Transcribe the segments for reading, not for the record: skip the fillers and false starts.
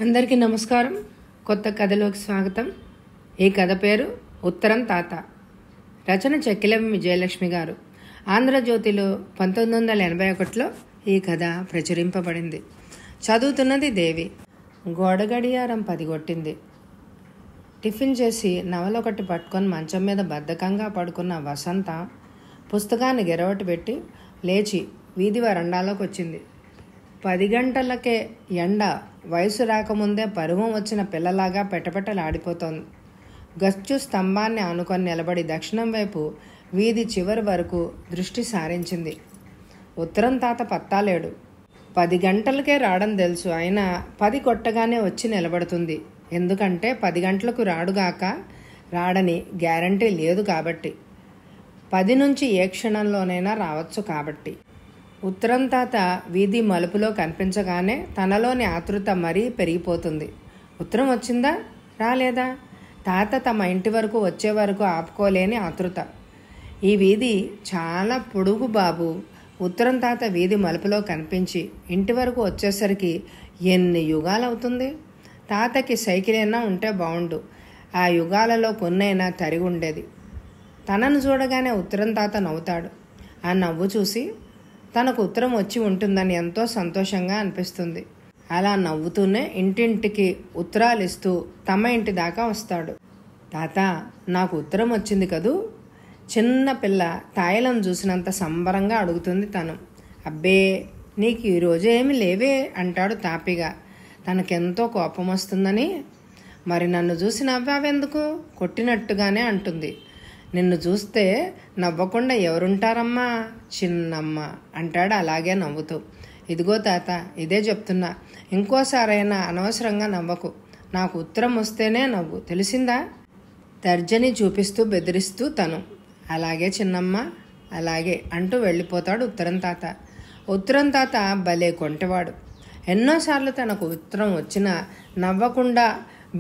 అందరికీ నమస్కారం. కొత్త కథలోకి స్వాగతం. ఈ కథ పేరు ఉత్తరం తాత. రచన చెక్కిలం విజయలక్ష్మి గారు. ఆంధ్రజ్యోతిలో 1981లో ఈ కథ ప్రచురింపబడింది. చదువుతున్నది దేవి. గోడ గడియారం 10 కొట్టింది. టిఫిన్ చేసి నవలొకటి పట్టుకొని మంచం మీద బద్ధకంగా పడుకున్న వసంత పుస్తకాన్ని గిరవటి పెట్టి లేచి వీధి వరండాలోకి వచ్చింది. 10 గంటలకే ఎండ వయసు రాకముందే పరువం వచ్చిన పిల్లలాగా పెటపెటలాడిపోతోంది. గచ్చు స్తంభాన్ని ఆనుకొని నిలబడి దక్షిణం వైపు వీధి చివరి వరకు దృష్టి సారించింది. ఉత్తరం తాత పత్తాలేడు. 10 గంటలకే రావడం తెలుసు, అయినా 10 కొట్టగానే వచ్చి నిలబడుతుంది. ఎందుకంటే 10 గంటలకు రాడుగాక రాడని గ్యారంటీ లేదు కాబట్టి. 10 నుంచి ఏ క్షణంలోనైనా రావచ్చు కాబట్టి. ఉత్తరం తాత వీధి మలుపులో కనిపించగానే తనలోని ఆతృత మరీ పెరిగిపోతుంది. ఉత్తరం వచ్చిందా రాలేదా? తాత తమ ఇంటి వరకు వచ్చే వరకు ఆపుకోలేని ఆతృత. ఈ వీధి చాలా పొడుగు బాబు. ఉత్తరం తాత వీధి మలుపులో కనిపించి ఇంటి వరకు వచ్చేసరికి ఎన్ని యుగాలవుతుంది? తాతకి సైకిల్ అయినా ఉంటే బాగుండు. ఆ యుగాలలో కొన్నైనా తరిగి ఉండేది. తనను చూడగానే ఉత్తరం తాత నవ్వుతాడు. ఆ నవ్వు చూసి తనకు ఉత్తరం వచ్చి ఉంటుందని ఎంతో సంతోషంగా అనిపిస్తుంది. అలా నవ్వుతూనే ఇంటింటికి ఉత్తరాలు ఇస్తూ తమ ఇంటి దాకా వస్తాడు. తాత, నాకు ఉత్తరం వచ్చింది కదూ? చిన్న పిల్ల తాయిలం చూసినంత సంబరంగా అడుగుతుంది తను. అబ్బే, నీకు ఈరోజు ఏమి లేవే అంటాడు తాపిగా. తనకెంతో కోపం వస్తుందని. మరి నన్ను చూసి నవ్వావెందుకు? కొట్టినట్టుగానే అంటుంది. నిన్ను చూస్తే నవ్వకుండా ఎవరుంటారమ్మా? చిన్నమ్మ అంటాడు అలాగే నవ్వుతూ. ఇదిగో తాత, ఇదే చెప్తున్నా, ఇంకోసారైనా అనవసరంగా నవ్వకు. నాకు ఉత్తరం వస్తేనే నవ్వు, తెలిసిందా? తర్జని చూపిస్తూ బెదిరిస్తూ తను. అలాగే చిన్నమ్మ, అలాగే అంటూ వెళ్ళిపోతాడు ఉత్తరం తాత. ఉత్తరం తాత భలే కొంటెవాడు. ఎన్నోసార్లు తనకు ఉత్తరం వచ్చినా నవ్వకుండా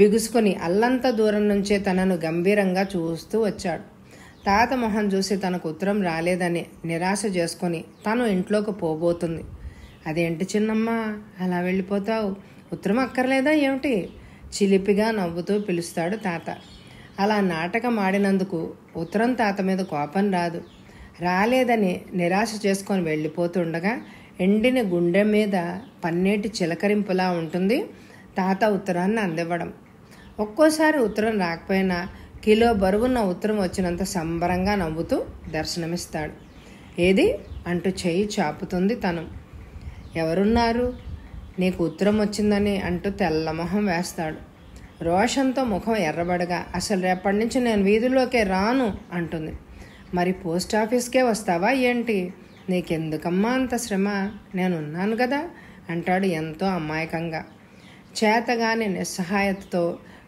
బిగుసుకొని అల్లంత దూరం నుంచే తనను గంభీరంగా చూస్తూ వచ్చాడు. తాత మొహం చూసి తనకు ఉత్తరం రాలేదని నిరాశ చేసుకొని తను ఇంట్లోకి పోబోతుంది. అదేంటి చిన్నమ్మ అలా వెళ్ళిపోతావు? ఉత్తరం అక్కర్లేదా ఏమిటి? చిలిపిగా నవ్వుతూ పిలుస్తాడు తాత. అలా నాటకం ఆడినందుకు ఉత్తరం తాత మీద కోపం రాదు. రాలేదని నిరాశ చేసుకొని వెళ్ళిపోతుండగా ఎండిన గుండె మీద పన్నీటి చిలకరింపులా ఉంటుంది తాత ఉత్తరాన్ని అందివ్వడం. ఒక్కోసారి ఉత్తరం రాకపోయినా కిలో బరువున్న ఉత్తరం వచ్చినంత సంబరంగా నవ్వుతూ దర్శనమిస్తాడు. ఏది అంటూ చెయ్యి చాపుతుంది తను. ఎవరున్నారు? నీకు ఉత్తరం వచ్చిందని అంటూ తెల్లమొహం వేస్తాడు. రోషంతో ముఖం ఎర్రబడగా, అసలు రేపటి నుంచి నేను వీధిలోకే రాను అంటుంది. మరి పోస్ట్ ఆఫీస్కే వస్తావా ఏంటి? నీకెందుకమ్మా అంత శ్రమ? నేనున్నాను కదా అంటాడు ఎంతో అమాయకంగా. చేతగాని నిస్సహాయతతో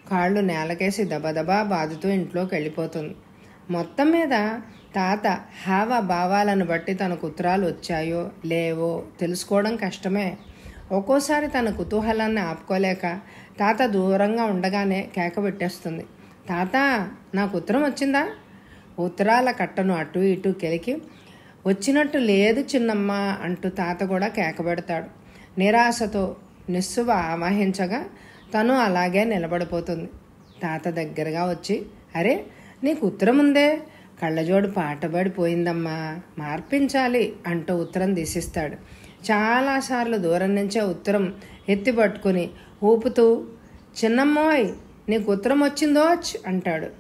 కాళ్ళు నేలకేసి దబదబా బాదుతూ ఇంట్లోకి వెళ్ళిపోతుంది. మొత్తం మీద తాత హావభావాలను బట్టి తనకు ఉత్తరాలు వచ్చాయో లేవో తెలుసుకోవడం కష్టమే. ఒక్కోసారి తన కుతూహలాన్ని ఆపుకోలేక తాత దూరంగా ఉండగానే కేక పెట్టేస్తుంది. తాత, నాకు ఉత్తరం వచ్చిందా? ఉత్తరాల కట్టను అటు ఇటు కెలికి వచ్చినట్టు లేదు చిన్నమ్మ అంటూ తాత కూడా కేక పెడతాడు. నిరాశతో నిస్సువ ఆవాహించగా తను అలాగే నిలబడిపోతుంది. తాత దగ్గరగా వచ్చి, అరే నీకు ఉత్తరం ఉందే, కళ్ళజోడు పాటబడిపోయిందమ్మా, మార్పించాలి అంటూ ఉత్తరం తీసిస్తాడు. చాలాసార్లు దూరం నుంచే ఉత్తరం ఎత్తి పట్టుకుని ఊపుతూ, చిన్నమ్మోయ్ నీకు ఉత్తరం వచ్చిందోచ్ అంటాడు.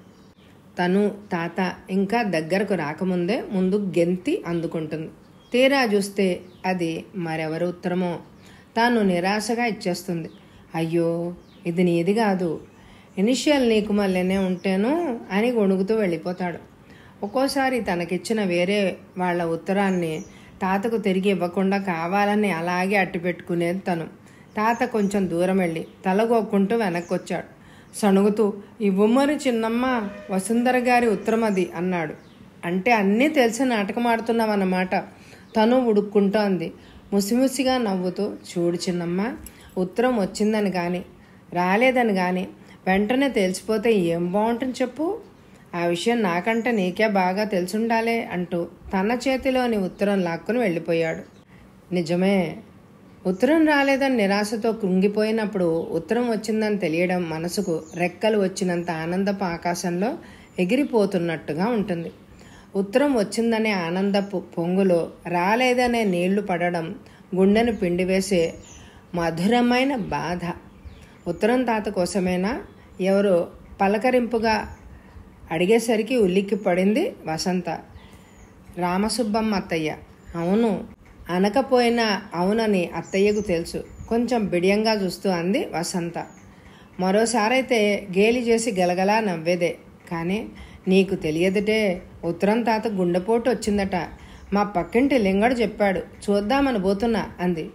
తను తాత ఇంకా దగ్గరకు రాకముందే ముందు గెంతి అందుకుంటుంది. తీరా చూస్తే అది మరెవరు ఉత్తరమో. తాను నిరాశగా ఇచ్చేస్తుంది. అయ్యో, ఇది నీది కాదు, ఇనిషియల్ నీకు మళ్ళీనే ఉంటేను అని గొణుగుతూ వెళ్ళిపోతాడు. ఒక్కోసారి తనకిచ్చిన వేరే వాళ్ళ ఉత్తరాన్ని తాతకు తిరిగి ఇవ్వకుండా కావాలని అలాగే అట్టిపెట్టుకునేది తను. తాత కొంచెం దూరం వెళ్ళి తలగొక్కుంటూ వెనక్కి వచ్చాడు. సణుగుతూ, ఇవ్వమని చిన్నమ్మ, వసుంధర గారి ఉత్తరం అది అన్నాడు. అంటే అన్నీ తెలిసి నాటకం ఆడుతున్నావన్నమాట. తను ఉడుక్కుంటూ అంది ముసిముసిగా నవ్వుతూ. చూడు చిన్నమ్మ, ఉత్తరం వచ్చిందని కానీ రాలేదని కానీ వెంటనే తెలిసిపోతే ఏం బాగుంటుంది చెప్పు? ఆ విషయం నాకంటే నీకే బాగా తెలుసుండాలే అంటూ తన చేతిలోని ఉత్తరం లాక్కుని వెళ్ళిపోయాడు. నిజమే, ఉత్తరం రాలేదని నిరాశతో కృంగిపోయినప్పుడు ఉత్తరం వచ్చిందని తెలియడం మనసుకు రెక్కలు వచ్చినంత ఆనందపు ఆకాశంలో ఎగిరిపోతున్నట్టుగా ఉంటుంది. ఉత్తరం వచ్చిందనే ఆనందపు పొంగులో రాలేదనే నీళ్లు పడడం గుండెను పిండివేసే మధురమైన బాధ. ఉత్తరం తాత కోసమేనా ఎవరో పలకరింపుగా అడిగేసరికి ఉలిక్కి పడింది వసంత. రామసుబ్బమ్మ అత్తయ్య. అవును అనకపోయినా అవునని అత్తయ్యకు తెలుసు. కొంచెం బిడియంగా చూస్తూ అంది వసంత. మరోసారైతే గేలి చేసి గలగలా నవ్వేదే. కానీ నీకు తెలియదుటే, ఉత్తరం తాత గుండెపోటు వచ్చిందట. మా పక్కింటి లింగడు చెప్పాడు, చూద్దామని పోతున్నా అంది.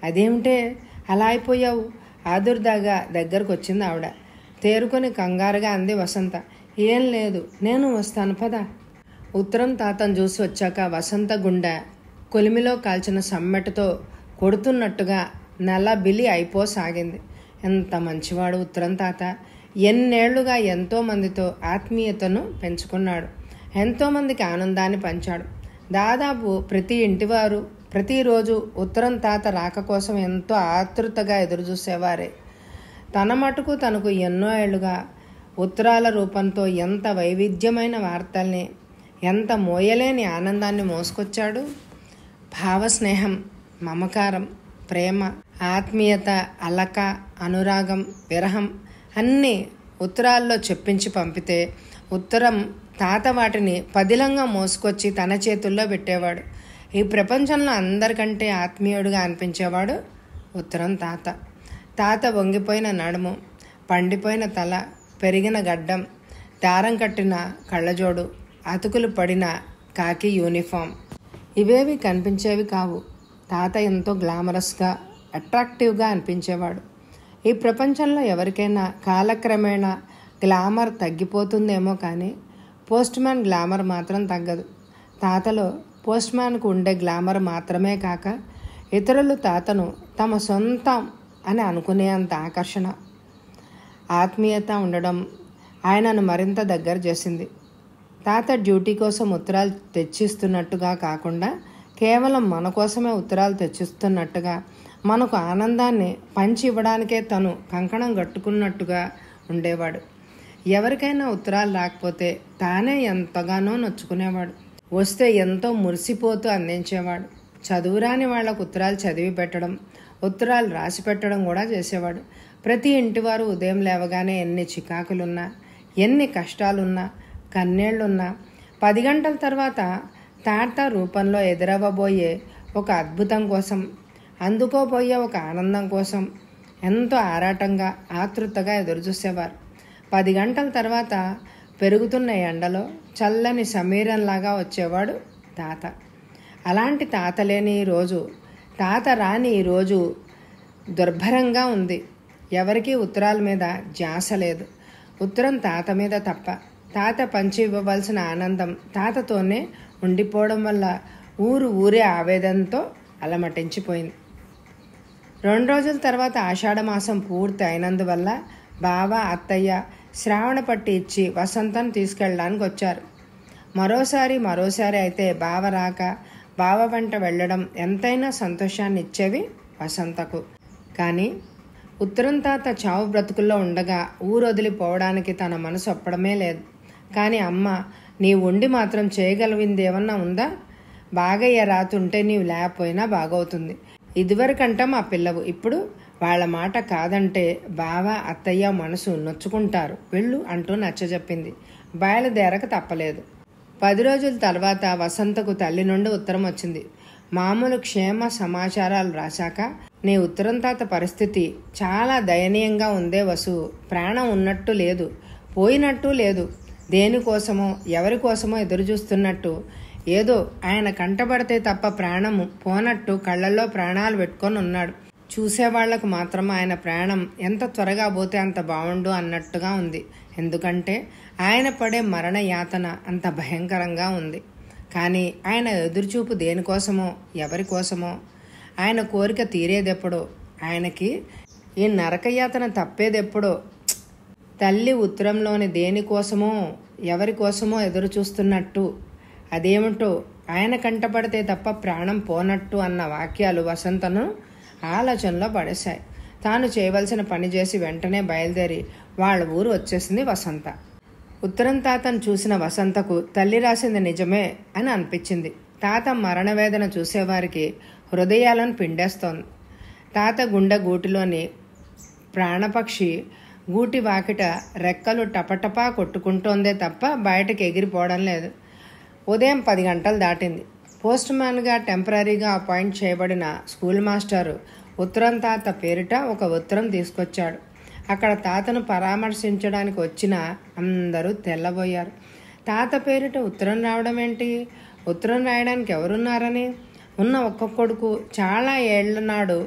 అదేమిటే అలా అయిపోయావు? ఆదుర్దాగా దగ్గరకు వచ్చింది ఆవిడ. తేరుకొని కంగారుగా అంది వసంత. ఏం లేదు, నేను వస్తాను పద. ఉత్తరం తాతను చూసి వచ్చాక వసంత గుండె కొలిమిలో కాల్చిన సమ్మెటతో కొడుతున్నట్టుగా నల్లబిలి అయిపోసాగింది. ఎంత మంచివాడు ఉత్తరం తాత. ఎన్నేళ్లుగా ఎంతోమందితో ఆత్మీయతను పెంచుకున్నాడు. ఎంతోమందికి ఆనందాన్ని పంచాడు. దాదాపు ప్రతి ఇంటివారు ప్రతిరోజు ఉత్తరం తాత రాక కోసం ఎంతో ఆతృతగా ఎదురుచూసేవారే. తన మటుకు తనకు ఎన్నో ఏళ్లుగా ఉత్తరాల రూపంతో ఎంత వైవిధ్యమైన వార్తల్ని, ఎంత మోయలేని ఆనందాన్ని మోసుకొచ్చాడు. భావస్నేహం, మమకారం, ప్రేమ, ఆత్మీయత, అలక, అనురాగం, విరహం అన్నీ ఉత్తరాల్లో చెప్పించి పంపితే ఉత్తరం తాత వాటిని పదిలంగా మోసుకొచ్చి తన చేతుల్లో పెట్టేవాడు. ఈ ప్రపంచంలో అందరికంటే ఆత్మీయుడిగా అనిపించేవాడు ఉత్తరం తాత. తాత వంగిపోయిన నడుము, పండిపోయిన తల, పెరిగిన గడ్డం, దారం కట్టిన కళ్ళజోడు, అతుకులు పడిన కాకి యూనిఫామ్ ఇవేవి కనిపించేవి కావు. తాత ఎంతో గ్లామరస్గా, అట్రాక్టివ్గా అనిపించేవాడు. ఈ ప్రపంచంలో ఎవరికైనా కాలక్రమేణా గ్లామర్ తగ్గిపోతుందేమో కానీ పోస్ట్ మ్యాన్ గ్లామర్ మాత్రం తగ్గదు. తాతలో పోస్ట్ మ్యాన్కు ఉండే గ్లామర్ మాత్రమే కాక ఇతరులు తాతను తమ సొంతం అని అనుకునేంత ఆకర్షణ, ఆత్మీయత ఉండడం ఆయనను మరింత దగ్గర చేసింది. తాత డ్యూటీ కోసం ఉత్తరాలు తెచ్చిస్తున్నట్టుగా కాకుండా కేవలం మన కోసమే ఉత్తరాలు తెచ్చిస్తున్నట్టుగా, మనకు ఆనందాన్ని పంచి ఇవ్వడానికే తను కంకణం కట్టుకున్నట్టుగా ఉండేవాడు. ఎవరికైనా ఉత్తరాలు రాకపోతే తానే ఎంతగానో నొచ్చుకునేవాడు. వస్తే ఎంతో మురిసిపోతూ అందించేవాడు. చదువురాని వాళ్లకు ఉత్తరాలు చదివి పెట్టడం, ఉత్తరాలు రాసి పెట్టడం కూడా చేసేవాడు. ప్రతి ఇంటివారు ఉదయం లేవగానే ఎన్ని చికాకులున్నా, ఎన్ని కష్టాలున్నా, కన్నీళ్లున్నా 10 గంటల తర్వాత తాత రూపంలో ఎదురవ్వబోయే ఒక అద్భుతం కోసం, అందుకోబోయే ఒక ఆనందం కోసం ఎంతో ఆరాటంగా, ఆతృతగా ఎదురుచూసేవారు. 10 గంటల తర్వాత పెరుగుతున్న ఎండలో చల్లని సమీరంలాగా వచ్చేవాడు తాత. అలాంటి తాత లేని ఈరోజు, తాత రాని ఈరోజు దుర్భరంగా ఉంది. ఎవరికీ ఉత్తరాల మీద ధ్యాస లేదు. ఉత్తరం తాత మీద తప్ప. తాత పంచి ఇవ్వవలసిన ఆనందం తాతతోనే ఉండిపోవడం వల్ల ఊరే ఆవేదనతో అలమటించిపోయింది. 2 రోజుల తర్వాత ఆషాఢమాసం పూర్తి అయినందువల్ల బావ, అత్తయ్య శ్రావణ పట్టి ఇచ్చి వసంతను తీసుకెళ్ళడానికి వచ్చారు. మరోసారి అయితే బావ రాక బావ వెంట వెళ్ళడం ఎంతైనా సంతోషాన్ని ఇచ్చేవి వసంతకు. కానీ ఉత్తరం తాత చావు బ్రతుకుల్లో ఉండగా ఊరొదిలిపోవడానికి తన మనసు ఒప్పడమే లేదు. కానీ అమ్మ, నీవు ఉండి మాత్రం చేయగలిగిందేమన్నా ఉందా? బాగయ్య రాతుంటే నీవు లేకపోయినా బాగవుతుంది. ఇదివరకంట మా పిల్లవు, ఇప్పుడు వాళ్ళ మాట కాదంటే బావ, అత్తయ్య మనసు నొచ్చుకుంటారు, వెళ్ళు అంటూ నచ్చజెప్పింది. బయలుదేరక తప్పలేదు. 10 రోజుల తర్వాత వసంతకు తల్లి నుండి ఉత్తరం వచ్చింది. మామూలు క్షేమ సమాచారాలు రాశాక, నీ ఉత్తరం తాత పరిస్థితి చాలా దయనీయంగా ఉందే వసు. ప్రాణం ఉన్నట్టు లేదు, పోయినట్టు లేదు. దేనికోసమో ఎవరికోసమో ఎదురుచూస్తున్నట్టు, ఏదో ఆయన కంటపడితే తప్ప ప్రాణము పోనట్టు కళ్ళల్లో ప్రాణాలు పెట్టుకొని ఉన్నాడు. చూసేవాళ్లకు మాత్రం ఆయన ప్రాణం ఎంత త్వరగా పోతే అంత బాగుండు అన్నట్టుగా ఉంది. ఎందుకంటే ఆయన పడే మరణ యాతన అంత భయంకరంగా ఉంది. కానీ ఆయన ఎదురుచూపు దేనికోసమో ఎవరికోసమో, ఆయన కోరిక తీరేదెప్పుడో, ఆయనకి ఈ నరకయాతన తప్పేదెప్పుడో. తల్లి ఉత్తరంలోని దేనికోసమో ఎవరికోసమో ఎదురు చూస్తున్నట్టు, అదేమిటో ఆయన కంటపడితే తప్ప ప్రాణం పోనట్టు అన్న వాక్యాలు వసంతను ఆలోచనలో పడేశాయి. తాను చేయవలసిన పని చేసి వెంటనే బయలుదేరి వాళ్ళ ఊరు వచ్చేసింది వసంత. ఉత్తరం తాతను చూసిన వసంతకు తల్లి రాసింది నిజమే అని అనిపించింది. తాత మరణవేదన చూసేవారికి హృదయాలను పిండేస్తోంది. తాత గుండె గూటిలోని ప్రాణపక్షి గూటి వాకిట రెక్కలు టపటపా కొట్టుకుంటోందే తప్ప బయటకు ఎగిరిపోవడం లేదు. ఉదయం 10 గంటలు దాటింది. పోస్ట్ మ్యాన్గా టెంపరీగా అపాయింట్ చేయబడిన స్కూల్ మాస్టారు ఉత్తరం తాత పేరిట ఒక ఉత్తరం తీసుకొచ్చాడు. అక్కడ తాతను పరామర్శించడానికి వచ్చిన అందరూ తెల్లబోయారు. తాత పేరిట ఉత్తరం రావడం ఏంటి? ఉత్తరం రాయడానికి ఎవరున్నారని? ఉన్న ఒక్క కొడుకు చాలా ఏళ్ల నాడు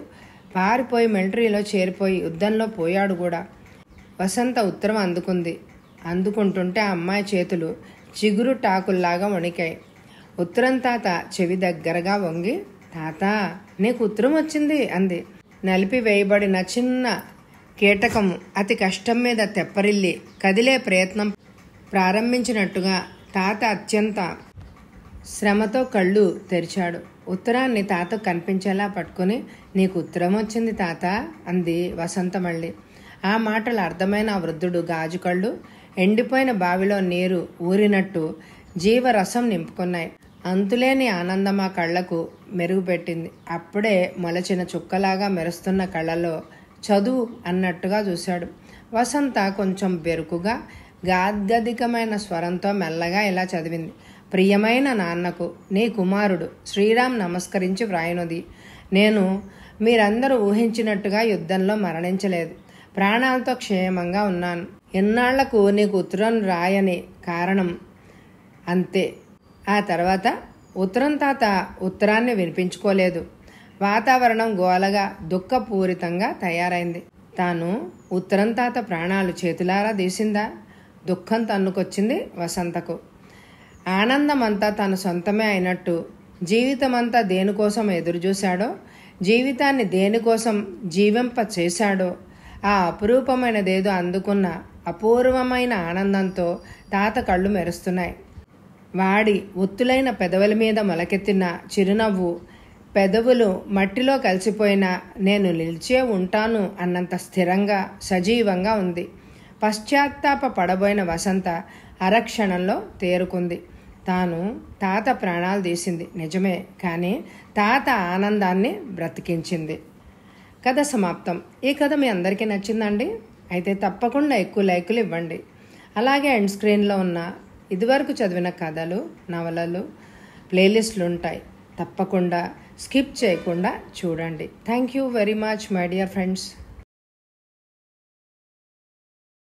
పారిపోయి మిలిటరీలో చేరిపోయి యుద్ధంలో పోయాడు కూడా. వసంత ఉత్తరం అందుకుంది. అందుకుంటుంటే ఆ అమ్మాయి చేతులు చిగురు టాకుల్లాగా వణికాయి. ఉత్తరం తాత చెవి దగ్గరగా వంగి, తాత నీకు ఉత్తరం వచ్చింది అంది. నలిపి వేయబడిన చిన్న కీటకము అతి కష్టం మీద తెప్పరిల్లి కదిలే ప్రయత్నం ప్రారంభించినట్టుగా తాత అత్యంత శ్రమతో కళ్ళు తెరిచాడు. ఉత్తరాన్ని తాత కనిపించేలా పట్టుకుని, నీకు ఉత్తరం వచ్చింది తాత అంది వసంత మళ్ళీ. ఆ మాటలు అర్థమైన ఆ వృద్ధుడు గాజు కళ్ళు ఎండిపోయిన బావిలో నీరు ఊరినట్టు జీవరసం నింపుకున్నాయి. అంతులేని ఆనందం ఆ కళ్లకు మెరుగుపెట్టింది. అప్పుడే మొలచిన చుక్కలాగా మెరుస్తున్న కళ్ళలో చదువు అన్నట్టుగా చూశాడు. వసంత కొంచెం బెరుకుగా గాద్గదికమైన స్వరంతో మెల్లగా ఇలా చదివింది. ప్రియమైన నాన్నకు నీ కుమారుడు శ్రీరామ్ నమస్కరించి వ్రాయినది. నేను మీరందరూ ఊహించినట్టుగా యుద్ధంలో మరణించలేదు. ప్రాణాలతో క్షేమంగా ఉన్నాను. ఎన్నాళ్లకు నీకు ఉత్తరం రాయని కారణం అంతే. ఆ తర్వాత ఉత్తరం తాత ఉత్తరాన్ని వినిపించుకోలేదు. వాతావరణం గోలగా దుఃఖపూరితంగా తయారైంది. తాను ఉత్తరం తాత ప్రాణాలు చేతులారా తీసిందా? దుఃఖం తన్నుకొచ్చింది వసంతకు. ఆనందమంతా తన సొంతమే అయినట్టు జీవితమంతా దేనికోసం ఎదురుచూశాడో, జీవితాన్ని దేనికోసం జీవింప చేశాడో ఆ అపురూపమైనదేదో అందుకున్న అపూర్వమైన ఆనందంతో తాత కళ్ళు మెరుస్తున్నాయి. వాడి ఒత్తులైన పెదవుల మీద మొలకెత్తిన చిరునవ్వు పెదవులు మట్టిలో కలిసిపోయినా నేను నిలిచే ఉంటాను అన్నంత స్థిరంగా సజీవంగా ఉంది. పశ్చాత్తాప పడబోయిన వసంత అరక్షణంలో తేరుకుంది. తాను తాత ప్రాణాలు తీసింది నిజమే, కానీ తాత ఆనందాన్ని బ్రతికించింది. కథ సమాప్తం. ఈ కథ మీ అందరికీ నచ్చిందండి? అయితే తప్పకుండా ఎక్కువ లైకులు ఇవ్వండి. అలాగే ఎండ్ స్క్రీన్లో ఉన్న ఇదివరకు చదివిన కథలు, నవలలు ప్లేలిస్టులు ఉంటాయి. తప్పకుండా స్కిప్ చేయకుండా చూడండి. Thank you very much my dear friends.